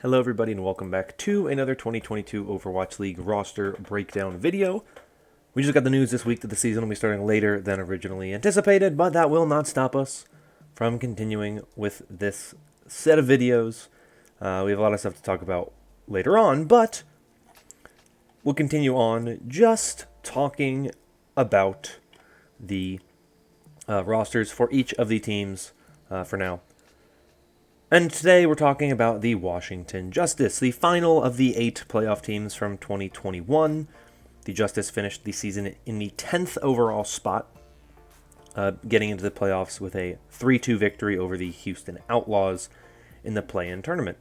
Hello everybody and welcome back to another 2022 Overwatch League roster breakdown video. We just got the news this week that the season will be starting later than originally anticipated, but that will not stop us from continuing with this set of videos. We have a lot of stuff to talk about later on, but we'll continue on just talking about the rosters for each of the teams for now. And today we're talking about the Washington Justice, the final of the 8 playoff teams from 2021. The Justice finished the season in the 10th overall spot, getting into the playoffs with a 3-2 victory over the Houston Outlaws in the play-in tournament.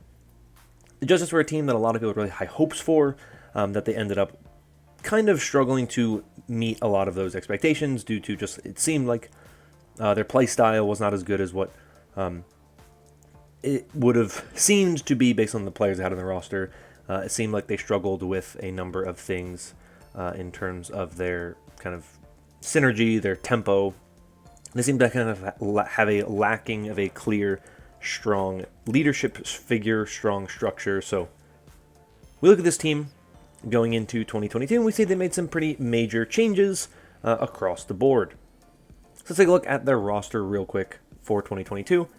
The Justice were a team that a lot of people had really high hopes for, that they ended up kind of struggling to meet a lot of those expectations due to just, it seemed like their play style was not as good as what it would have seemed to be based on the players they had on the roster. It seemed like they struggled with a number of things in terms of their kind of synergy, their tempo. They seemed to kind of have a lacking of a clear, strong leadership figure, strong structure. So we look at this team going into 2022 and we see they made some pretty major changes across the board. So let's take a look at their roster real quick for 2022.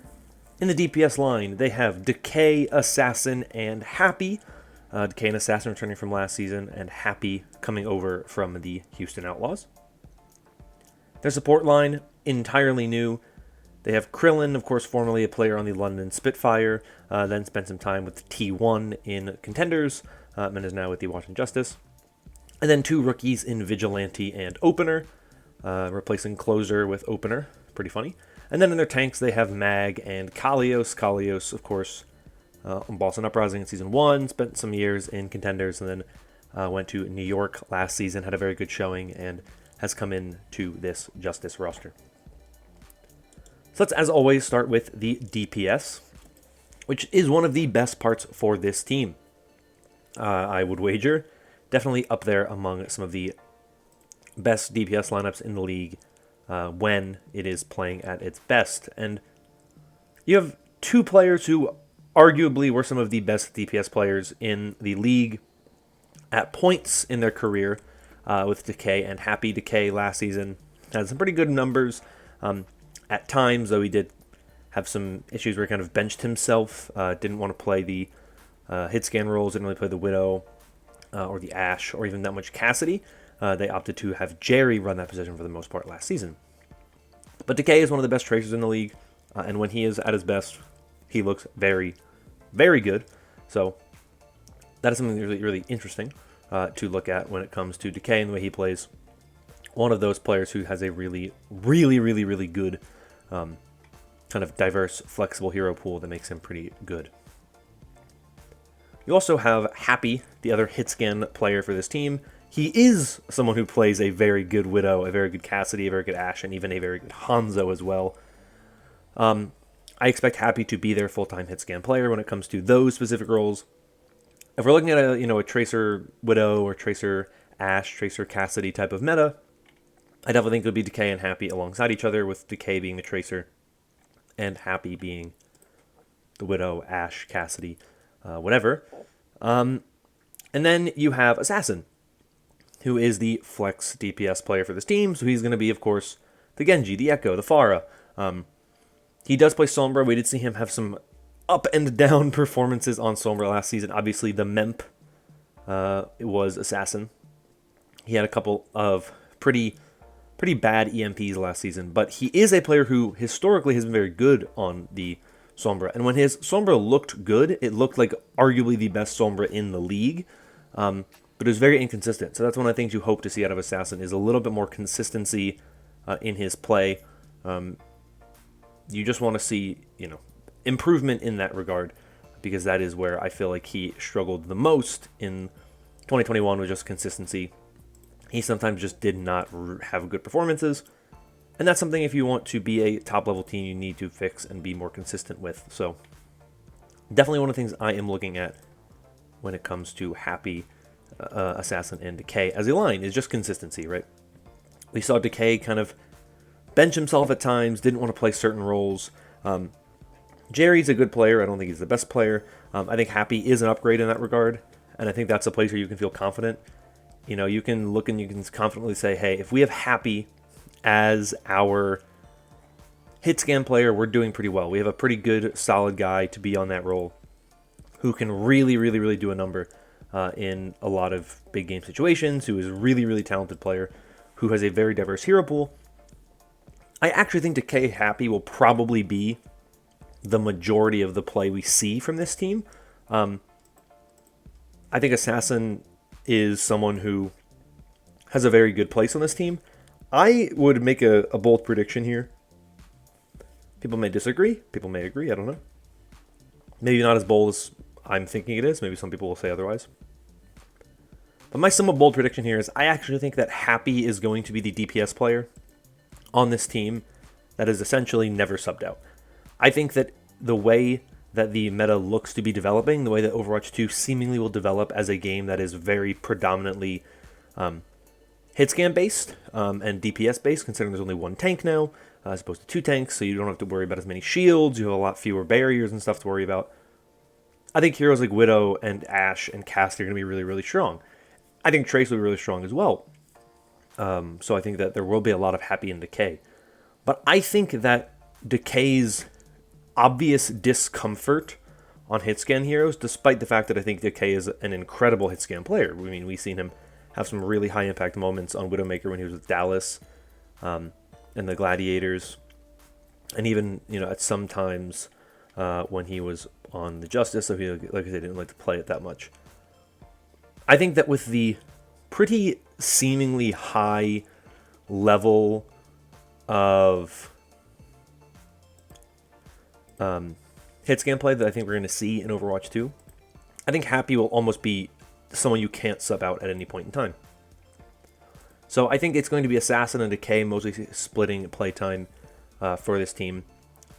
In the DPS line, they have Decay, Assassin, and Happy. Decay and Assassin returning from last season, and Happy coming over from the Houston Outlaws. Their support line, entirely new. They have Krillin, of course, formerly a player on the London Spitfire, then spent some time with T1 in Contenders, and is now with the Washington Justice. And then 2 rookies in Vigilante and Opener, replacing Closer with Opener. Pretty funny. And then in their tanks, they have Mag and Kalios. Kalios, of course, on Boston Uprising in Season 1, spent some years in Contenders, and then went to New York last season, had a very good showing, and has come in to this Justice roster. So let's, as always, start with the DPS, which is one of the best parts for this team. I would wager, definitely up there among some of the best DPS lineups in the league. When it is playing at its best. And you have 2 players who arguably were some of the best DPS players in the league at points in their career, with Decay and Happy. Decay last season had some pretty good numbers. At times, though, he did have some issues where he kind of benched himself, didn't want to play the hit scan roles, didn't really play the Widow or the Ashe or even that much Cassidy. They opted to have Jerry run that position for the most part last season. But Decay is one of the best tracers in the league, and when he is at his best, he looks very, very good. So that is something really, really interesting to look at when it comes to Decay and the way he plays. One of those players who has a really, really, really, really good kind of diverse, flexible hero pool that makes him pretty good. You also have Happy, the other hit scan player for this team. He is someone who plays a very good Widow, a very good Cassidy, a very good Ashe, and even a very good Hanzo as well. I expect Happy to be their full-time hit scan player when it comes to those specific roles. If we're looking at a Tracer Widow or Tracer Ashe, Tracer Cassidy type of meta, I definitely think it would be Decay and Happy alongside each other, with Decay being the Tracer and Happy being the Widow, Ashe, Cassidy, whatever. And then you have Assassin, who is the flex DPS player for this team. So he's going to be, of course, the Genji, the Echo, the Pharah. He does play Sombra. We did see him have some up and down performances on Sombra last season. Obviously, the Memp it was Assassin. He had a couple of pretty bad EMPs last season, but he is a player who historically has been very good on the Sombra. And when his Sombra looked good, it looked like arguably the best Sombra in the league. But it was very inconsistent. So that's one of the things you hope to see out of Assassin, is a little bit more consistency in his play. You just want to see, improvement in that regard, because that is where I feel like he struggled the most in 2021, with just consistency. He sometimes just did not have good performances, and that's something, if you want to be a top-level team, you need to fix and be more consistent with. So definitely one of the things I am looking at when it comes to Happy, Assassin, and Decay as a line is just consistency, right? We saw Decay kind of bench himself at times, didn't want to play certain roles, Jerry's a good player. I don't think he's the best player. I think Happy is an upgrade in that regard, and I think that's a place where you can feel confident. You know, you can look and you can confidently say, hey, if we have Happy as our hit scan player, we're doing pretty well. We have a pretty good, solid guy to be on that role who can really, really, really do a number in a lot of big game situations, who is a really, really talented player, who has a very diverse hero pool. I actually think Decay Happy will probably be the majority of the play we see from this team. I think Assassin is someone who has a very good place on this team. I would make a bold prediction here. People may disagree. People may agree. I don't know. Maybe not as bold as I'm thinking it is. Maybe some people will say otherwise. But my somewhat bold prediction here is I actually think that Happy is going to be the DPS player on this team that is essentially never subbed out. I think that the way that the meta looks to be developing, the way that Overwatch 2 seemingly will develop as a game that is very predominantly hit scan based and DPS based, considering there's only one tank now as opposed to two tanks, so you don't have to worry about as many shields, you have a lot fewer barriers and stuff to worry about. I think heroes like Widow and Ashe and Cassidy are going to be really, really strong. I think Trace will be really strong as well. So I think that there will be a lot of Happy and Decay. But I think that Decay's obvious discomfort on hitscan heroes, despite the fact that I think Decay is an incredible hitscan player. I mean, we've seen him have some really high impact moments on Widowmaker when he was with Dallas and the Gladiators, and even, you know, at some times when he was on the Justice, so he, like I said, didn't like to play it that much. I think that with the pretty seemingly high level of hitscan play that I think we're going to see in Overwatch 2, I think Happy will almost be someone you can't sub out at any point in time. So I think it's going to be Assassin and Decay mostly splitting playtime for this team.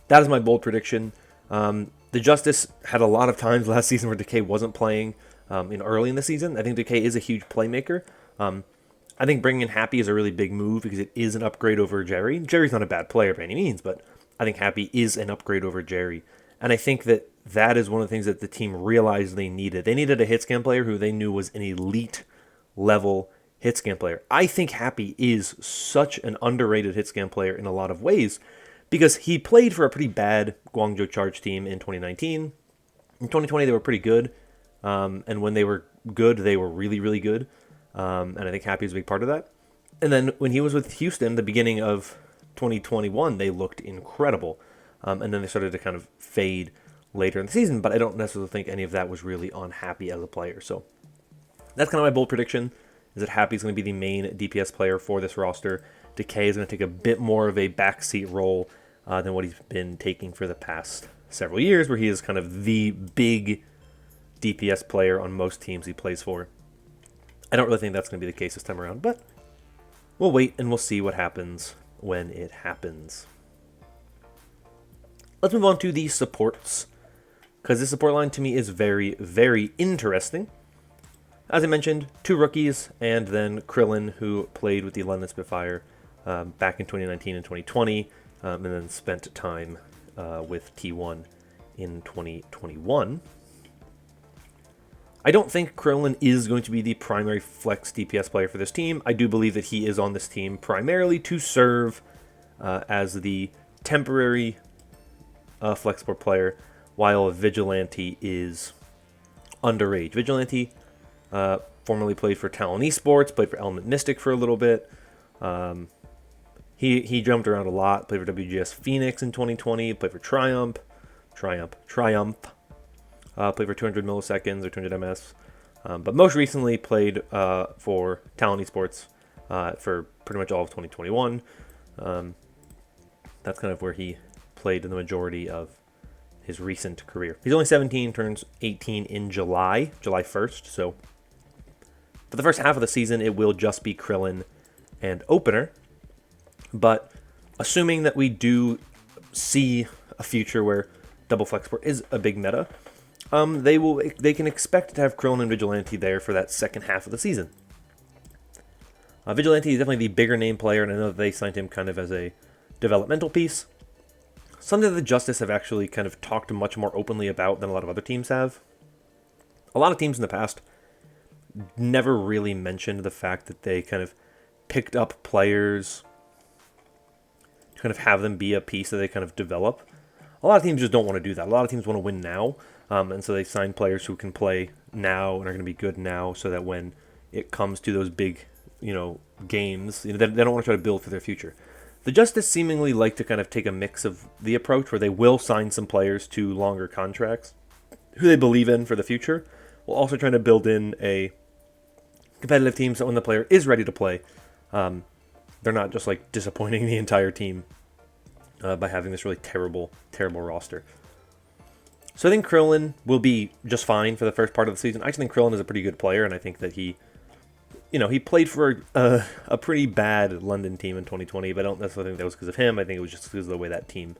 That is my bold prediction. The Justice had a lot of times last season where Decay wasn't playing early in the season. I think Decay is a huge playmaker. I think bringing in Happy is a really big move because it is an upgrade over Jerry. Jerry's not a bad player by any means, but I think Happy is an upgrade over Jerry. And I think that that is one of the things that the team realized they needed. They needed a hitscan player who they knew was an elite level hitscan player. I think Happy is such an underrated hitscan player in a lot of ways because he played for a pretty bad Guangzhou Charge team in 2019. In 2020, they were pretty good. And when they were good, they were really, really good. And I think Happy is a big part of that. And then when he was with Houston, the beginning of 2021, they looked incredible. And then they started to kind of fade later in the season, but I don't necessarily think any of that was really on Happy as a player. So that's kind of my bold prediction, is that Happy is going to be the main DPS player for this roster. Decay is going to take a bit more of a backseat role than what he's been taking for the past several years, where he is kind of the big DPS player on most teams he plays for. I don't really think that's going to be the case this time around, but we'll wait and we'll see what happens when it happens. Let's move on to the supports, because this support line to me is very, very interesting. As I mentioned, two rookies, and then Krillin, who played with the London Spitfire back in 2019 and 2020, and then spent time with T1 in 2021. I don't think Krillin is going to be the primary flex DPS player for this team. I do believe that he is on this team primarily to serve as the temporary flex support player, while Vigilante is underage. Vigilante formerly played for Talon Esports, played for Element Mystic for a little bit. He jumped around a lot, played for WGS Phoenix in 2020, played for Triumph. Played for 200 milliseconds or 200 ms, but most recently played for Talon Esports for pretty much all of 2021. That's kind of where he played in the majority of his recent career. He's only 17, turns 18 in July 1st, so for the first half of the season, it will just be Krillin and Opener, but assuming that we do see a future where double flex support is a big meta, they can expect to have Krillin and Vigilante there for that second half of the season. Vigilante is definitely the bigger name player, and I know that they signed him kind of as a developmental piece. something that the Justice have actually kind of talked much more openly about than a lot of other teams have. A lot of teams in the past never really mentioned the fact that they kind of picked up players to kind of have them be a piece that they kind of develop. A lot of teams just don't want to do that. A lot of teams want to win now, and so they sign players who can play now and are going to be good now, so that when it comes to those big, games, they don't want to try to build for their future. The Justice seemingly like to kind of take a mix of the approach where they will sign some players to longer contracts who they believe in for the future, while also trying to build in a competitive team so when the player is ready to play, they're not just like disappointing the entire team by having this really terrible roster. So I think Krillin will be just fine for the first part of the season. I actually think Krillin is a pretty good player, and I think that he played for a pretty bad London team in 2020, but I don't necessarily think that was because of him. I think it was just because of the way that team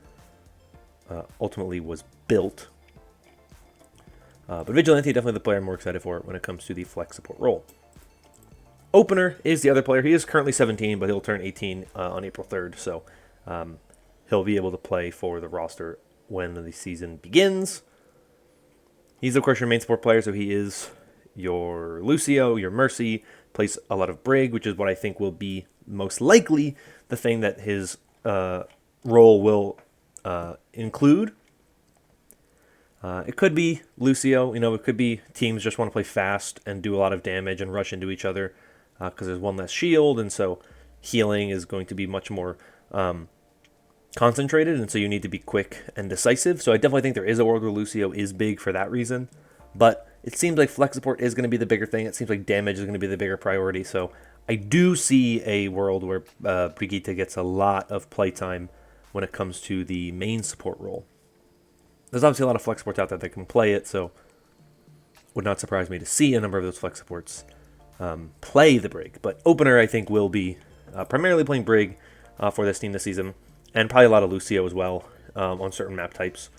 ultimately was built. But Vigilante, definitely the player I'm more excited for when it comes to the flex support role. Opener is the other player. He is currently 17, but he'll turn 18 on April 3rd, so he'll be able to play for the roster when the season begins. He's, of course, your main support player, so he is your Lucio, your Mercy, plays a lot of Brig, which is what I think will be most likely the thing that his role will include. It could be Lucio, it could be teams just want to play fast and do a lot of damage and rush into each other because there's one less shield, and so healing is going to be much more concentrated, and so you need to be quick and decisive. So I definitely think there is a world where Lucio is big for that reason, but it seems like flex support is going to be the bigger thing. It seems like damage is going to be the bigger priority, so I do see a world where Brigitte gets a lot of playtime when it comes to the main support role. There's obviously a lot of flex supports out there that can play it, so would not surprise me to see a number of those flex supports play the Brig. But Opener, I think, will be primarily playing Brig for this team this season, and probably a lot of Lucio as well on certain map types.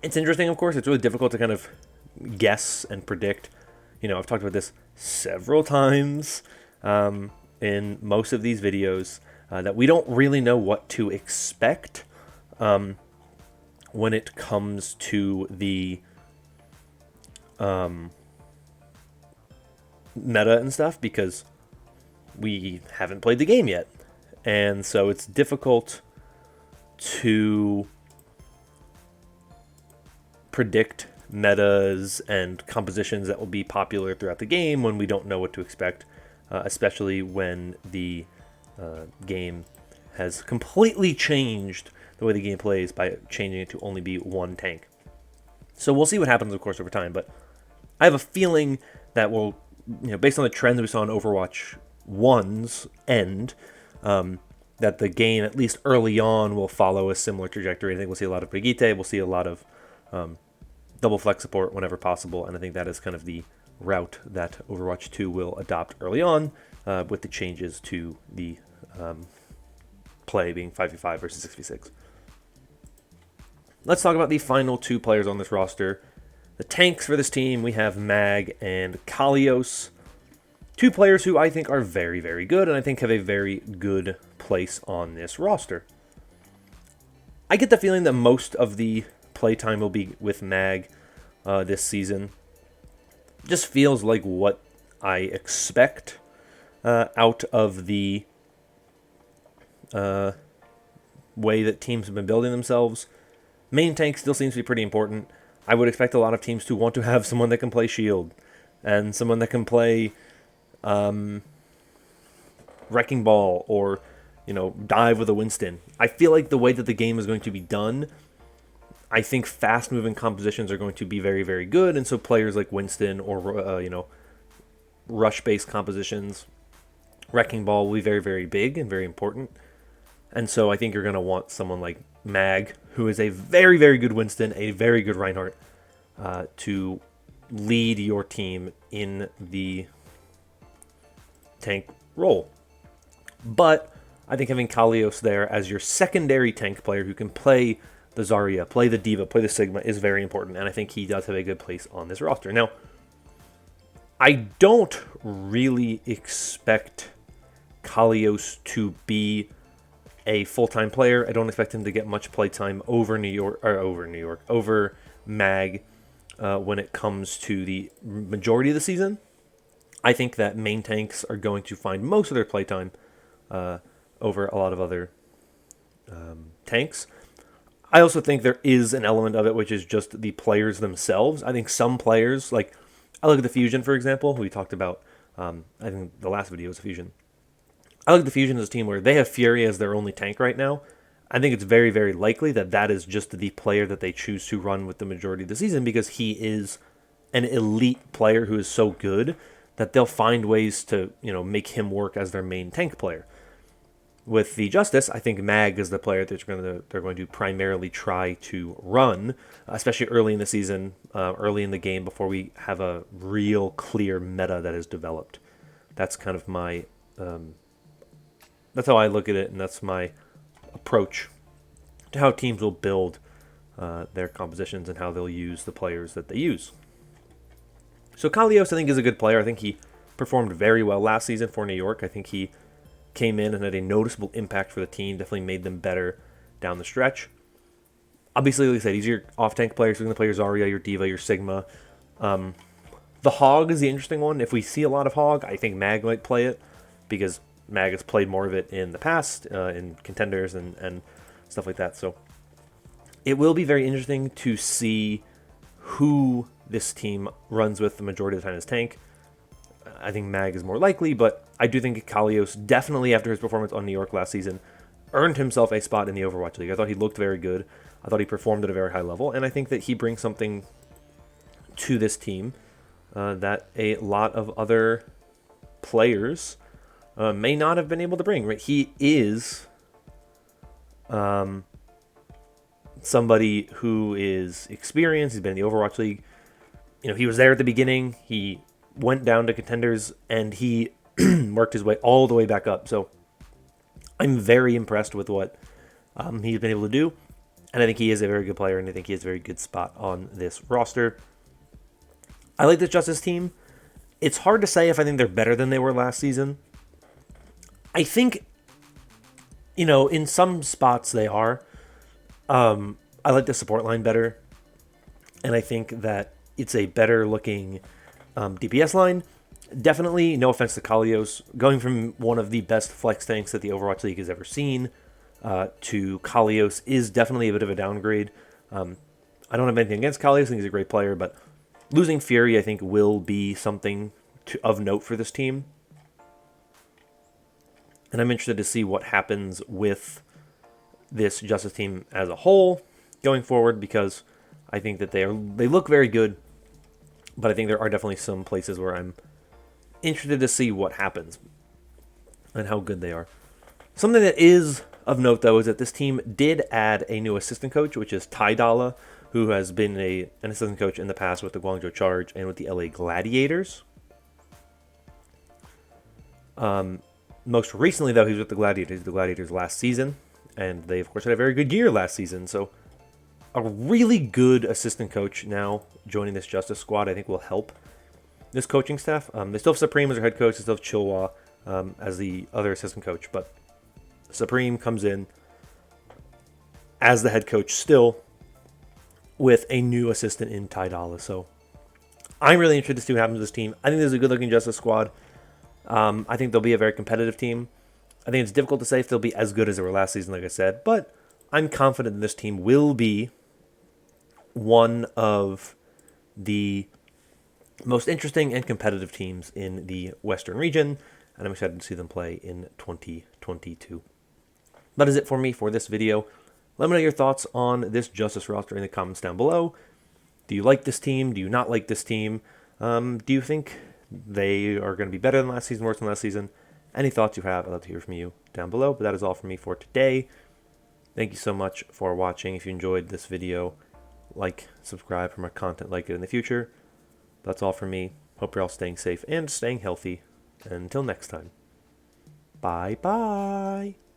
It's interesting, of course. It's really difficult to kind of guess and predict. I've talked about this several times in most of these videos, that we don't really know what to expect when it comes to the meta and stuff, because we haven't played the game yet. And so it's difficult to predict metas and compositions that will be popular throughout the game when we don't know what to expect, especially when the game has completely changed the way the game plays by changing it to only be one tank. So we'll see what happens, of course, over time, but I have a feeling that we'll, based on the trends we saw in Overwatch 1's end, that the game, at least early on, will follow a similar trajectory. I think we'll see a lot of Brigitte, we'll see a lot of double flex support whenever possible, and I think that is kind of the route that Overwatch 2 will adopt early on, with the changes to the play being 5v5 versus 6v6. Let's talk about the final two players on this roster. The tanks for this team, we have Mag and Kalios. Two players who I think are very, very good, and I think have a very good place on this roster. I get the feeling that most of the playtime will be with Mag this season. Just feels like what I expect out of the way that teams have been building themselves. Main tank still seems to be pretty important. I would expect a lot of teams to want to have someone that can play shield and someone that can play wrecking ball or dive with a Winston. I feel like the way that the game is going to be done, I think fast moving compositions are going to be very, very good, and so players like Winston or rush based compositions, wrecking ball will be very, very big and very important. And so I think you're going to want someone like Mag, who is a very, very good Winston, a very good Reinhardt, to lead your team in the tank role. But I think having Kalios there as your secondary tank player who can play the Zarya, play the D.Va, play the Sigma is very important, and I think he does have a good place on this roster. Now, I don't really expect Kalios to be a full-time player. I don't expect him to get much playtime over Mag when it comes to the majority of the season. I think that main tanks are going to find most of their playtime over a lot of other tanks. I also think there is an element of it which is just the players themselves. I think some players, like I look at the Fusion, for example, who we talked about. I think the last video was Fusion. I look at the Fusion as a team where they have Fury as their only tank right now. I think it's very, very likely that that is just the player that they choose to run with the majority of the season because he is an elite player who is so good that they'll find ways to, make him work as their main tank player. With the Justice, I think Mag is the player that they're going to primarily try to run, especially early in the season, early in the game, before we have a real clear meta that is developed. That's kind of my, that's how I look at it, and that's my approach to how teams will build their compositions and how they'll use the players that they use. So Kalios, I think, is a good player. I think he performed very well last season for New York. I think he came in and had a noticeable impact for the team, definitely made them better down the stretch. Obviously, like I said, he's your off-tank player, so you're going to play your Zarya, your D.Va, your Sigma. The Hog is the interesting one. If we see a lot of Hog, I think Mag might play it, because Mag has played more of it in the past, in contenders and stuff like that. So it will be very interesting to see who this team runs with the majority of the time as tank. I think Mag is more likely, but I do think Kalios, definitely after his performance on New York last season, earned himself a spot in the Overwatch League. I thought he looked very good. I thought he performed at a very high level, and I think that he brings something to this team that a lot of other players may not have been able to bring. Right? He is somebody who is experienced. He's been in the Overwatch League. He was there at the beginning. He went down to contenders, and he worked his way all the way back up. So I'm very impressed with what he's been able to do, and I think he is a very good player, and I think he has a very good spot on this roster. I like this Justice team. It's hard to say if I think they're better than they were last season. I think, in some spots they are. I like the support line better, and I think that it's a better looking DPS line. Definitely, no offense to Kalios, going from one of the best flex tanks that the Overwatch League has ever seen to Kalios is definitely a bit of a downgrade. I don't have anything against Kalios. I think he's a great player, but losing Fury, I think, will be something of note for this team. And I'm interested to see what happens with this Justice team as a whole going forward, because I think that they look very good, but I think there are definitely some places where I'm interested to see what happens and how good they are. Something that is of note, though, is that this team did add a new assistant coach, which is Ty Dalla, who has been an assistant coach in the past with the Guangzhou Charge and with the LA Gladiators. Most recently, though, he was with the Gladiators last season, and they, of course, had a very good year last season. So a really good assistant coach now joining this Justice squad, I think, will help this coaching staff. They still have Supreme as their head coach. They still have Chilwa as the other assistant coach, but Supreme comes in as the head coach still with a new assistant in Ty Dalla. So I'm really interested to see what happens to this team. I think this is a good-looking Justice squad. I think they'll be a very competitive team. I think it's difficult to say if they'll be as good as they were last season, like I said, but I'm confident this team will be one of the most interesting and competitive teams in the Western region, and I'm excited to see them play in 2022. That is it for me for this video. Let me know your thoughts on this Justice roster in the comments down below. Do you like this team? Do you not like this team? Do you think they are going to be better than last season, worse than last season? Any thoughts you have, I'd love to hear from you down below. But that is all from me for today. Thank you so much for watching. If you enjoyed this video, like, subscribe for more content like it in the future. That's all from me. Hope you're all staying safe and staying healthy. Until next time. Bye-bye.